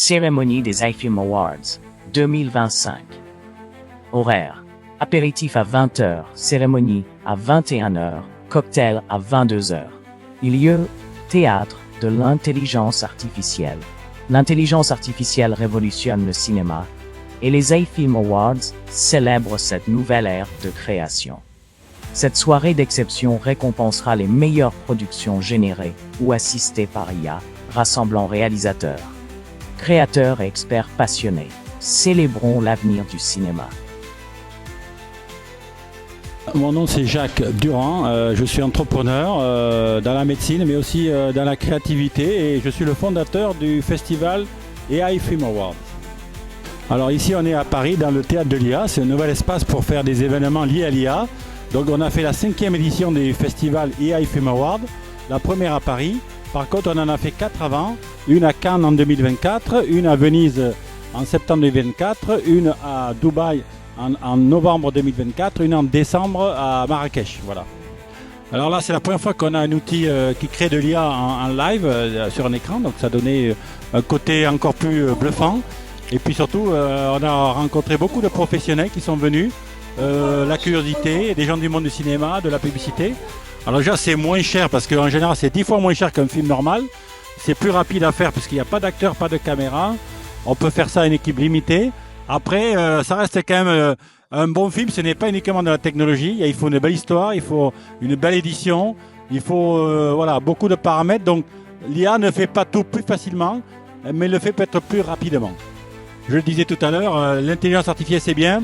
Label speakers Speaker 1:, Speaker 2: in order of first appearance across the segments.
Speaker 1: Cérémonie des iFilm Awards 2025. Horaire. Apéritif à 20h, cérémonie à 21h, cocktail à 22h. Lieu, théâtre de l'intelligence artificielle. L'intelligence artificielle révolutionne le cinéma et les iFilm Awards célèbrent cette nouvelle ère de création. Cette soirée d'exception récompensera les meilleures productions générées ou assistées par IA, rassemblant réalisateurs, créateurs et experts passionnés. Célébrons l'avenir du cinéma.
Speaker 2: Mon nom c'est Jacques Durand, je suis entrepreneur dans la médecine mais aussi dans la créativité et je suis le fondateur du festival AI Film Awards. Alors ici on est à Paris dans le théâtre de l'IA, c'est un nouvel espace pour faire des événements liés à l'IA. Donc on a fait la 5e édition du festival AI Film Awards, la première à Paris. Par contre on en a fait 4 avant, une à Cannes en 2024, une à Venise en septembre 2024, une à Dubaï en novembre 2024, une en décembre à Marrakech. Voilà. Alors là, c'est la première fois qu'on a un outil qui crée de l'IA en live sur un écran, donc ça donnait un côté encore plus bluffant. Et puis surtout, on a rencontré beaucoup de professionnels qui sont venus, la curiosité, des gens du monde du cinéma, de la publicité. Alors déjà, c'est moins cher parce qu'en général, c'est 10 fois moins cher qu'un film normal. C'est plus rapide à faire parce qu'il n'y a pas d'acteur, pas de caméra. On peut faire ça à une équipe limitée. Après, ça reste quand même un bon film, ce n'est pas uniquement de la technologie, il faut une belle histoire, il faut une belle édition, il faut voilà, beaucoup de paramètres. Donc l'IA ne fait pas tout plus facilement, mais le fait peut-être plus rapidement. Je le disais tout à l'heure, l'intelligence artificielle c'est bien,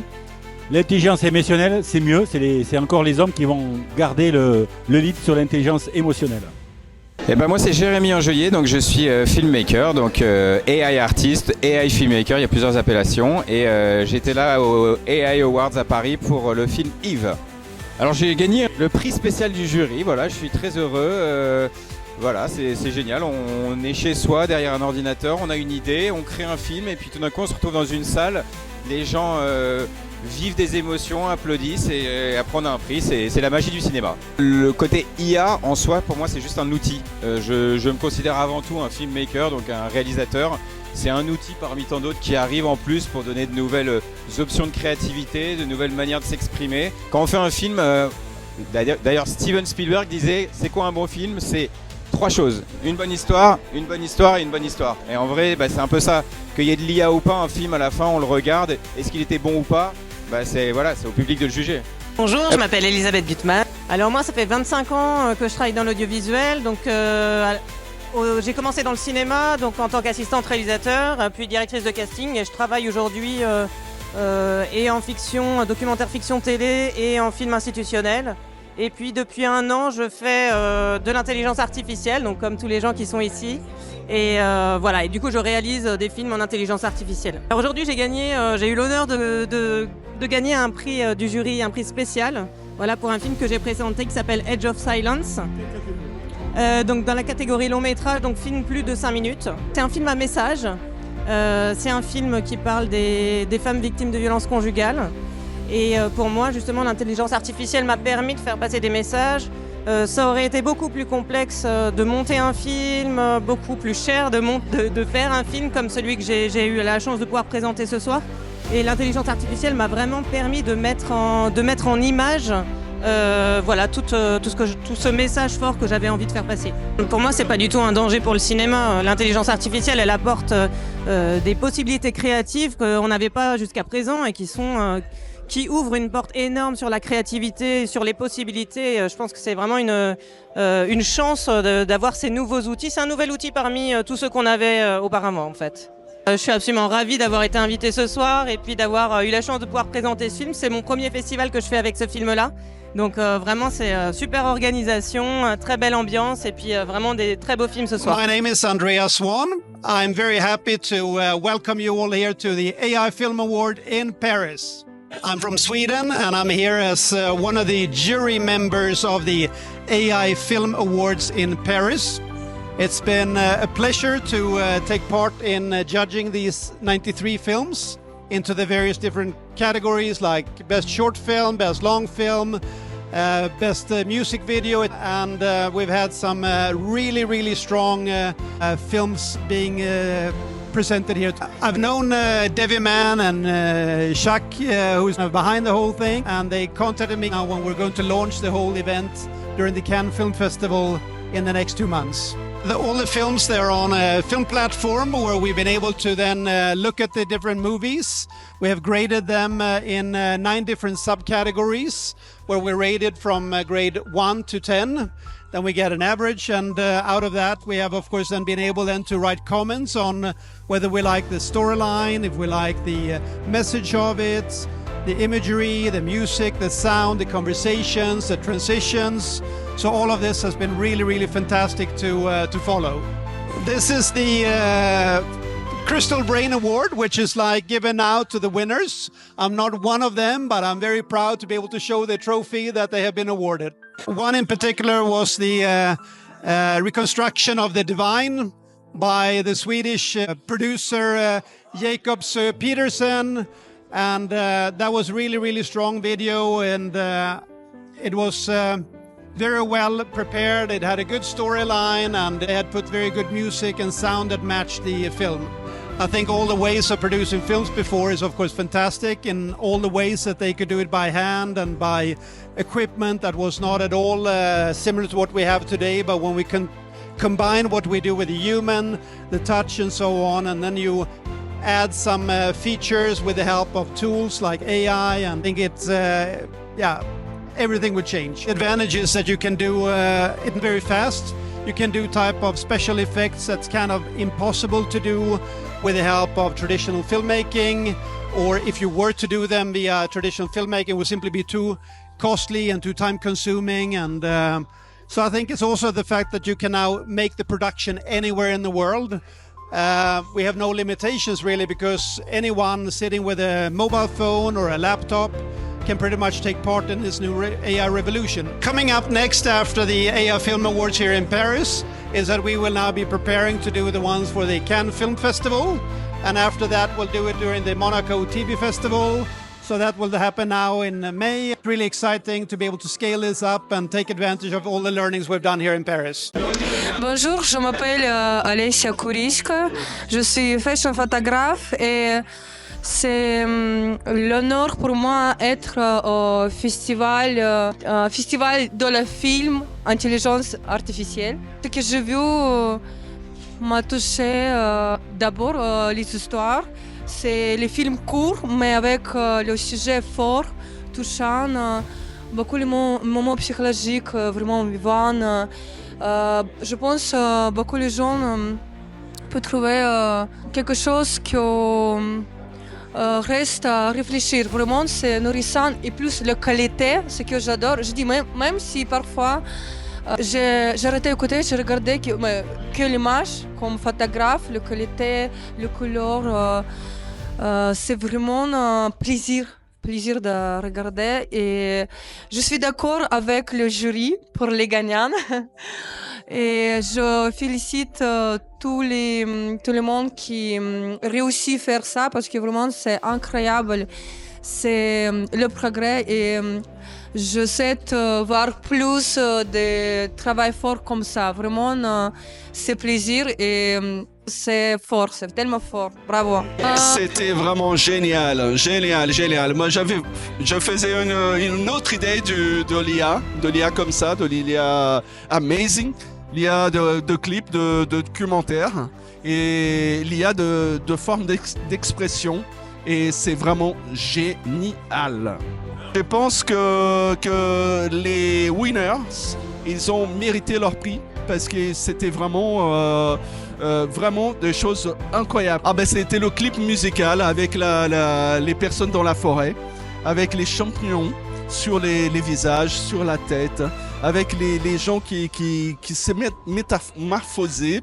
Speaker 2: l'intelligence émotionnelle c'est mieux, c'est encore les hommes qui vont garder le lead sur l'intelligence émotionnelle.
Speaker 3: Et ben moi c'est Jérémy Angelier, donc je suis filmmaker, donc AI artiste, AI filmmaker, il y a plusieurs appellations et j'étais là au AI Awards à Paris pour le film Eve. Alors j'ai gagné le prix spécial du jury, voilà, je suis très heureux, voilà, c'est génial, on est chez soi derrière un ordinateur, on a une idée, on crée un film et puis tout d'un coup on se retrouve dans une salle, les gens vivent des émotions, applaudissent et après on a un prix, c'est la magie du cinéma. Le côté IA en soi pour moi c'est juste un outil, je me considère avant tout un filmmaker, donc un réalisateur. C'est un outil parmi tant d'autres qui arrive en plus pour donner de nouvelles options de créativité, de nouvelles manières de s'exprimer. Quand on fait un film, d'ailleurs Steven Spielberg disait c'est quoi un bon film? C'est 3 choses, une bonne histoire et une bonne histoire. Et en vrai c'est un peu ça, qu'il y ait de l'IA ou pas, un film à la fin on le regarde, est-ce qu'il était bon ou pas? C'est au public de le juger.
Speaker 4: Bonjour, je m'appelle Elisabeth Gutmann. Alors moi ça fait 25 ans que je travaille dans l'audiovisuel, donc j'ai commencé dans le cinéma donc en tant qu'assistante réalisateur, puis directrice de casting et je travaille aujourd'hui et en fiction, documentaire fiction télé et en film institutionnel. Et puis depuis 1 an je fais de l'intelligence artificielle, donc comme tous les gens qui sont ici. Et voilà, et du coup je réalise des films en intelligence artificielle. Alors aujourd'hui j'ai eu l'honneur de gagner un prix du jury, un prix spécial, voilà, pour un film que j'ai présenté qui s'appelle Edge of Silence. Donc dans la catégorie long métrage, donc film plus de 5 minutes. C'est un film à message, c'est un film qui parle des femmes victimes de violences conjugales. Et pour moi justement l'intelligence artificielle m'a permis de faire passer des messages. Ça aurait été beaucoup plus complexe de monter un film, beaucoup plus cher de faire un film comme celui que j'ai eu la chance de pouvoir présenter ce soir. Et l'intelligence artificielle m'a vraiment permis de mettre en image voilà, tout ce message fort que j'avais envie de faire passer. Pour moi, c'est pas du tout un danger pour le cinéma. L'intelligence artificielle, elle apporte des possibilités créatives qu'on n'avait pas jusqu'à présent et qui ouvrent une porte énorme sur la créativité, sur les possibilités. Je pense que c'est vraiment une chance d'avoir ces nouveaux outils. C'est un nouvel outil parmi tous ceux qu'on avait auparavant en fait. Je suis absolument ravie d'avoir été invitée ce soir et puis d'avoir eu la chance de pouvoir présenter ce film. C'est mon premier festival que je fais avec ce film-là. Donc vraiment c'est super organisation, très belle ambiance et puis vraiment des très beaux films ce soir.
Speaker 5: My name is Andreas Swan. I'm very happy to welcome you all here to the AI Film Award in Paris. I'm from Sweden and I'm here as one of the jury members of the AI Film Awards in Paris. It's been a pleasure to take part in judging these 93 films into the various different categories like Best Short Film, Best Long Film, Best Music Video, and we've had some really strong films being presented here. I've known Devi Man and Jacques, who's behind the whole thing, and they contacted me now when we're going to launch the whole event during the Cannes Film Festival in the next 2 months. All the films, they're on a film platform where we've been able to then look at the different movies. We have graded them in 9 different subcategories where we're rated from grade 1 to 10. Then we get an average, and out of that we have of course then been able then to write comments on whether we like the storyline, if we like the message of it, the imagery, the music, the sound, the conversations, the transitions. So all of this has been really, really fantastic to follow. This is the Crystal Brain Award, which is like given out to the winners. I'm not one of them, but I'm very proud to be able to show the trophy that they have been awarded. One in particular was the reconstruction of The Divine by the Swedish producer Jacobs Peterson. And that was really, really strong video, and it was very well prepared. It had a good storyline, and they had put very good music and sound that matched the film. I think all the ways of producing films before is of course fantastic, in all the ways that they could do it by hand and by equipment that was not at all similar to what we have today. But when we can combine what we do with the human, the touch and so on, and then you add some features with the help of tools like AI, and I think it's, everything would change. The advantage is that you can do it very fast. You can do type of special effects that's kind of impossible to do with the help of traditional filmmaking, or if you were to do them via traditional filmmaking, it would simply be too costly and too time consuming. And so I think it's also the fact that you can now make the production anywhere in the world. We have no limitations really, because anyone sitting with a mobile phone or a laptop can pretty much take part in this new AI revolution. Coming up next after the AI Film Awards here in Paris is that we will now be preparing to do the ones for the Cannes Film Festival, and after that we'll do it during the Monaco TV Festival. So that will happen now in May. It's really exciting to be able to scale this up and take advantage of all the learnings we've done here in Paris.
Speaker 6: Bonjour, je m'appelle Alessia Kuriska, je suis fashion photographe et c'est l'honneur pour moi d'être au festival de la film Intelligence artificielle. Ce que j'ai vu m'a touché d'abord les histoires. C'est les films courts, mais avec le sujet fort, touchant, beaucoup de moments psychologiques vraiment vivants. Je pense beaucoup de gens peuvent trouver quelque chose qui reste à réfléchir. Vraiment, c'est nourrissant, et plus la qualité, ce que j'adore. Je dis même si parfois j'ai arrêté d'écouter, j'ai regardé que l'image comme photographe, la qualité, le couleur, c'est vraiment un plaisir de regarder, et je suis d'accord avec le jury pour les gagnants. Et je félicite tout le monde qui réussit à faire ça, parce que vraiment c'est incroyable, c'est le progrès, et je souhaite voir plus de travail fort comme ça. Vraiment, c'est plaisir, et c'est fort, c'est tellement fort. Bravo.
Speaker 7: C'était vraiment génial. Moi, je faisais une autre idée de l'IA comme ça, de l'IA amazing, l'IA de clips, de documentaires, et l'IA de forme d'expression, et c'est vraiment génial. Je pense que les winners, ils ont mérité leur prix, parce que c'était vraiment des choses incroyables. C'était le clip musical avec les personnes dans la forêt, avec les champignons sur les visages, sur la tête, avec les gens qui se métamorphosaient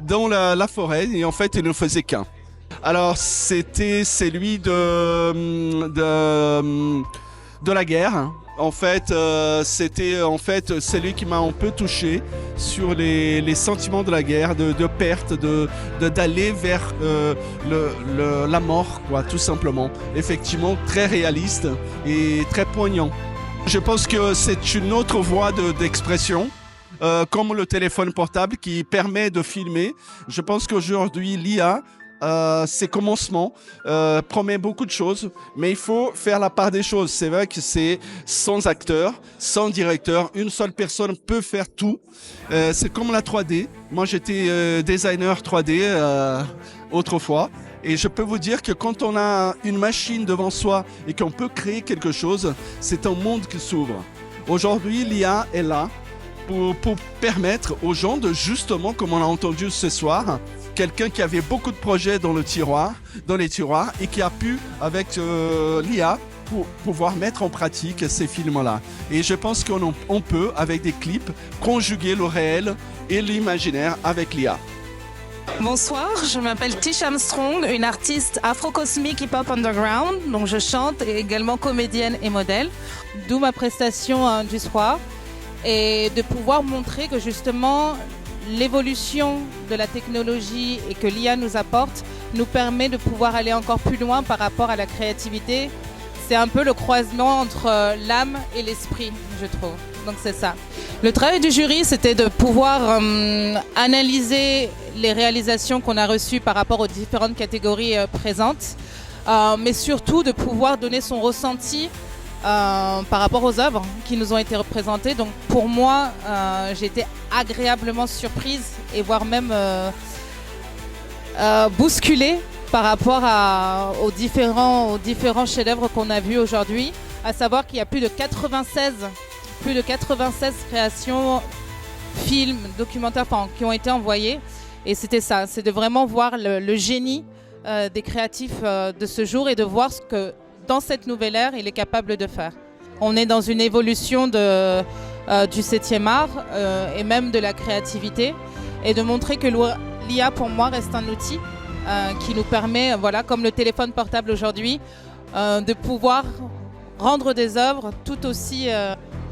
Speaker 7: dans la forêt, et en fait ils ne faisaient qu'un. Alors c'était celui de la guerre. En fait, c'était celui qui m'a un peu touché sur les sentiments de la guerre, de perte, d'aller vers la mort, quoi, tout simplement. Effectivement, très réaliste et très poignant. Je pense que c'est une autre voie d'expression comme le téléphone portable qui permet de filmer. Je pense qu'aujourd'hui, l'IA, ses commencements promet beaucoup de choses, mais il faut faire la part des choses. C'est vrai que c'est sans acteur, sans directeur, une seule personne peut faire tout. C'est comme la 3D. Moi, j'étais designer 3D autrefois. Et je peux vous dire que quand on a une machine devant soi et qu'on peut créer quelque chose, c'est un monde qui s'ouvre. Aujourd'hui, l'IA est là pour permettre aux gens de justement, comme on a entendu ce soir, quelqu'un qui avait beaucoup de projets dans les tiroirs, et qui a pu, avec l'IA, pour pouvoir mettre en pratique ces films-là. Et je pense qu'on peut, avec des clips, conjuguer le réel et l'imaginaire avec l'IA.
Speaker 8: Bonsoir, je m'appelle Tish Armstrong, une artiste afro-cosmique hip-hop underground. Donc je chante et également comédienne et modèle. D'où ma prestation du soir. Et de pouvoir montrer que justement l'évolution de la technologie et que l'IA nous apporte nous permet de pouvoir aller encore plus loin par rapport à la créativité. C'est un peu le croisement entre l'âme et l'esprit, je trouve. Donc c'est ça. Le travail du jury, c'était de pouvoir analyser les réalisations qu'on a reçues par rapport aux différentes catégories présentes, mais surtout de pouvoir donner son ressenti par rapport aux œuvres qui nous ont été représentées. Donc pour moi, j'ai été agréablement surprise et voire même bousculée par rapport aux différents chefs-d'œuvre qu'on a vus aujourd'hui, à savoir qu'il y a plus de 96 créations, films, documentaires qui ont été envoyés. Et c'était ça, c'est de vraiment voir le génie des créatifs de ce jour et de voir ce que dans cette nouvelle ère, il est capable de faire. On est dans une évolution du 7e art et même de la créativité, et de montrer que l'IA pour moi reste un outil qui nous permet, voilà, comme le téléphone portable aujourd'hui, de pouvoir rendre des œuvres tout aussi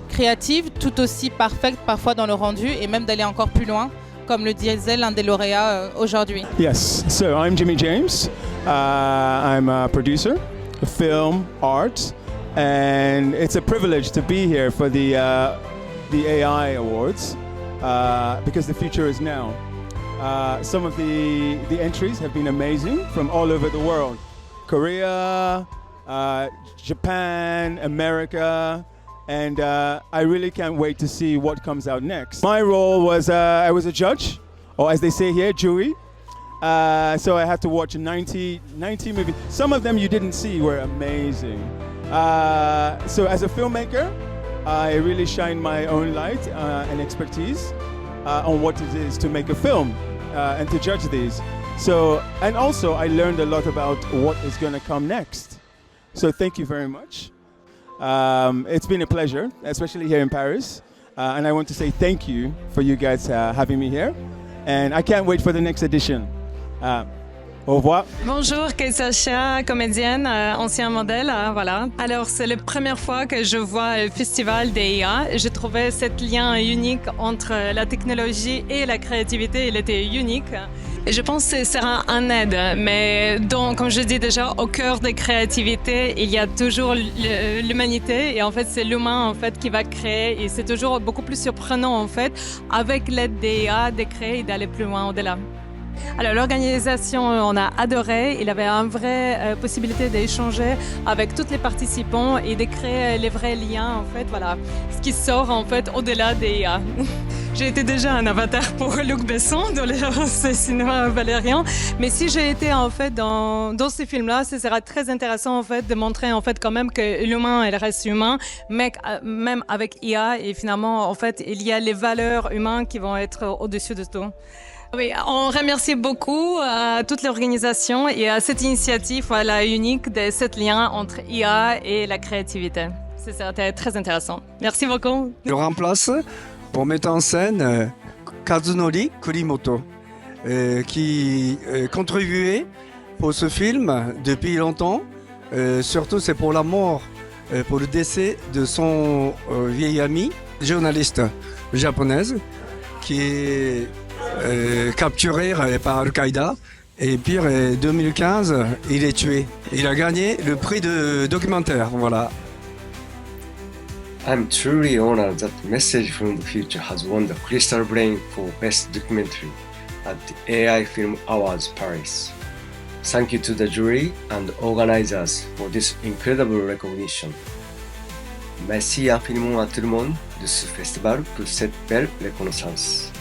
Speaker 8: créatives, tout aussi parfaites parfois dans le rendu, et même d'aller encore plus loin, comme le disait l'un des lauréats aujourd'hui.
Speaker 9: Yes, so I'm Jimmy James. I'm a producer, film, art, and it's a privilege to be here for the AI Awards because the future is now. Some of the entries have been amazing from all over the world. Korea, Japan, America, and I really can't wait to see what comes out next. My role was, I was a judge, or as they say here, jury. So I had to watch 90 movies. Some of them you didn't see were amazing. So as a filmmaker, I really shine my own light and expertise on what it is to make a film and to judge these. So, and also I learned a lot about what is going to come next. So thank you very much. It's been a pleasure, especially here in Paris. And I want to say thank you for you guys having me here. And I can't wait for the next edition. Au revoir.
Speaker 10: Bonjour, Keisha, comédienne, ancien modèle, voilà. Alors, c'est la première fois que je vois le festival des IA. J'ai trouvé ce lien unique entre la technologie et la créativité, il était unique. Et je pense que ce sera un aide, mais donc, comme je dis déjà, au cœur des créativités, il y a toujours l'humanité, et en fait, c'est l'humain en fait qui va créer, et c'est toujours beaucoup plus surprenant en fait, avec l'aide des IA, de créer et d'aller plus loin au-delà. Alors l'organisation, on a adoré. Il avait une vraie possibilité d'échanger avec tous les participants et de créer les vrais liens en fait. Voilà, ce qui sort en fait au-delà des IA. J'ai été déjà un avatar pour Luc Besson dans le cinéma valérien, mais si j'ai été en fait dans ces films-là, ce sera très intéressant en fait de montrer en fait quand même que l'humain il reste humain, mais même avec IA et finalement en fait il y a les valeurs humaines qui vont être au-dessus de tout. Oui, on remercie beaucoup toute l'organisation et à cette initiative voilà, unique de ce lien entre IA et la créativité. C'était très intéressant. Merci beaucoup.
Speaker 11: Je remplace pour mettre en scène Kazunori Kurimoto qui contribuait pour ce film depuis longtemps. Surtout c'est pour la mort, pour le décès de son vieil ami, journaliste japonaise, qui est capturé par Al-Qaïda et puis en 2015 il est tué. Il a gagné le prix de documentaire, voilà.
Speaker 12: I'm truly honored that Message from the Future has won the Crystal Brain for Best Documentary at the AI Film Awards Paris. Thank you to the jury and organizers for this incredible recognition. Merci infiniment à tout le monde de ce festival pour cette belle reconnaissance.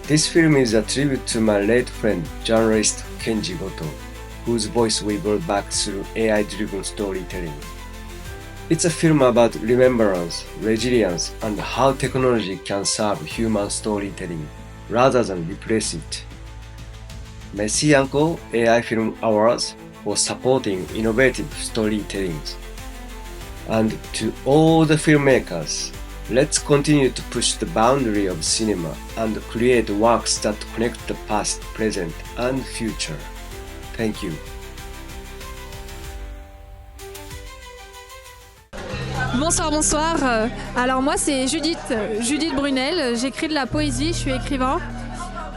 Speaker 12: This film is a tribute to my late friend, journalist Kenji Goto, whose voice we brought back through AI-driven storytelling. It's a film about remembrance, resilience, and how technology can serve human storytelling rather than replace it. Merci encore AI Film Awards for supporting innovative storytelling. And to all the filmmakers, let's continue to push the boundary of cinema and create works that connect the past, present, and future. Thank you.
Speaker 13: Bonsoir, bonsoir. Alors moi c'est Judith Brunel, j'écris de la poésie, je suis écrivain.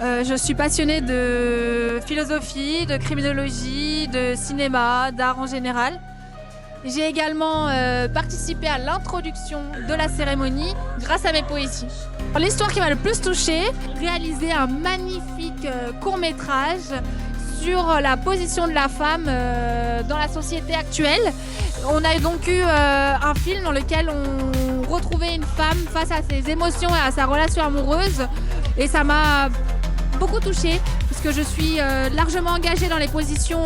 Speaker 13: Je suis passionnée de philosophie, de criminologie, de cinéma, d'art en général. J'ai également participé à l'introduction de la cérémonie grâce à mes poésies. L'histoire qui m'a le plus touchée, réaliser un magnifique court-métrage sur la position de la femme dans la société actuelle. On a donc eu un film dans lequel on retrouvait une femme face à ses émotions et à sa relation amoureuse. Et ça m'a beaucoup touchée, puisque je suis largement engagée dans les positions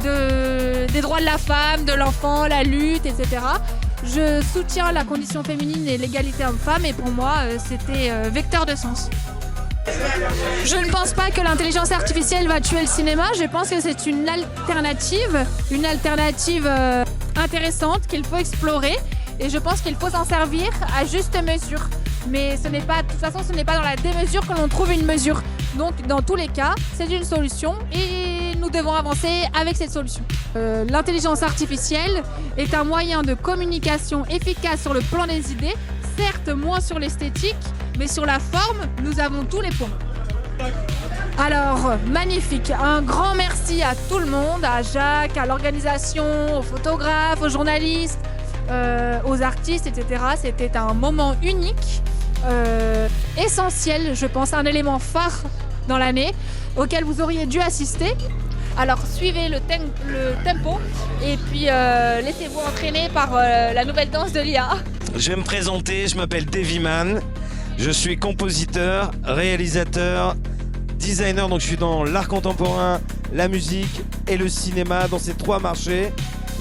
Speaker 13: des droits de la femme, de l'enfant, la lutte, etc. Je soutiens la condition féminine et l'égalité homme-femme, et pour moi, c'était vecteur de sens. Je ne pense pas que l'intelligence artificielle va tuer le cinéma, je pense que c'est une alternative intéressante qu'il faut explorer, et je pense qu'il faut s'en servir à juste mesure. Mais ce n'est pas, de toute façon, ce n'est pas dans la démesure que l'on trouve une mesure. Donc, dans tous les cas, c'est une solution et nous devons avancer avec cette solution. L'intelligence artificielle est un moyen de communication efficace sur le plan des idées, certes moins sur l'esthétique, mais sur la forme, nous avons tous les points. Alors, magnifique. Un grand merci à tout le monde, à Jacques, à l'organisation, aux photographes, aux journalistes, aux artistes, etc. C'était un moment unique. Essentiel, je pense, un élément phare dans l'année auquel vous auriez dû assister. Alors suivez le tempo et puis laissez-vous entraîner par la nouvelle danse de l'IA.
Speaker 14: Je vais me présenter, je m'appelle Deviman, je suis compositeur, réalisateur, designer, donc je suis dans l'art contemporain, la musique et le cinéma, dans ces trois marchés.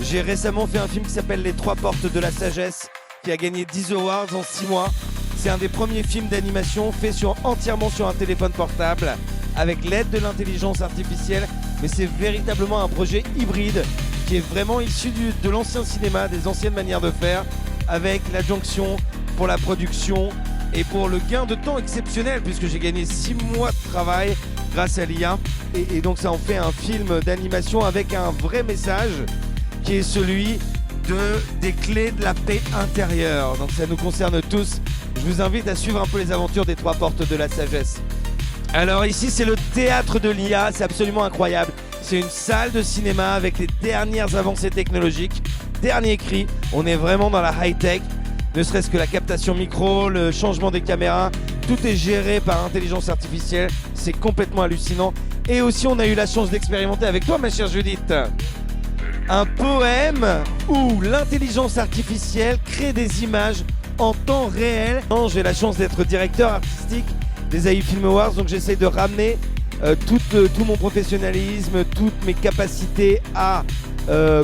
Speaker 14: J'ai récemment fait un film qui s'appelle Les Trois Portes de la Sagesse, qui a gagné 10 awards en 6 mois. C'est un des premiers films d'animation fait entièrement sur un téléphone portable avec l'aide de l'intelligence artificielle, mais c'est véritablement un projet hybride qui est vraiment issu de l'ancien cinéma, des anciennes manières de faire, avec l'adjonction pour la production et pour le gain de temps exceptionnel, puisque j'ai gagné 6 mois de travail grâce à l'IA, et donc ça en fait un film d'animation avec un vrai message qui est celui des clés de la paix intérieure. Donc ça nous concerne tous. Je vous invite à suivre un peu les aventures des Trois Portes de la Sagesse. Alors ici c'est le théâtre de l'IA, c'est absolument incroyable. C'est une salle de cinéma avec les dernières avancées technologiques, dernier cri. On est vraiment dans la high-tech, ne serait-ce que la captation micro, le changement des caméras, tout est géré par intelligence artificielle, c'est complètement hallucinant. Et aussi on a eu la chance d'expérimenter avec toi ma chère Judith un poème où l'intelligence artificielle crée des images en temps réel. J'ai la chance d'être directeur artistique des AI Film Awards, donc j'essaie de ramener tout mon professionnalisme, toutes mes capacités à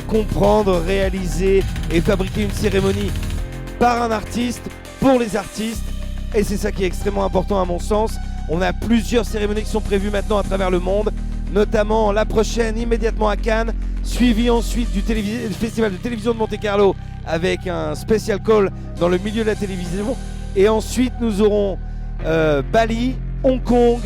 Speaker 14: comprendre, réaliser et fabriquer une cérémonie par un artiste, pour les artistes, et c'est ça qui est extrêmement important à mon sens. On a plusieurs cérémonies qui sont prévues maintenant à travers le monde, notamment la prochaine immédiatement à Cannes, suivi ensuite du Festival de télévision de Monte-Carlo avec un special call dans le milieu de la télévision, et ensuite nous aurons Bali, Hong Kong,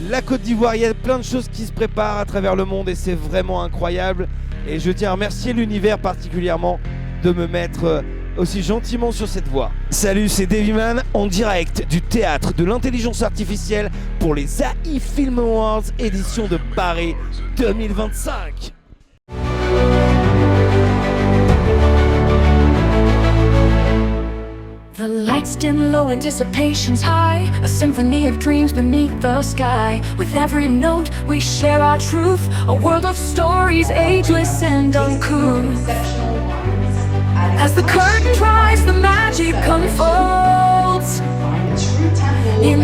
Speaker 14: la Côte d'Ivoire. Il y a plein de choses qui se préparent à travers le monde et c'est vraiment incroyable, et je tiens à remercier l'univers particulièrement de me mettre aussi gentiment sur cette voie. Salut, c'est Deviman en direct du théâtre de l'intelligence artificielle pour les AI Film Awards édition de Paris 2025.
Speaker 15: The lights dim low, anticipation's high, a symphony of dreams beneath the sky. With every note we share our truth, a world of stories ageless and uncouth. As the curtain dries, the magic unfolds in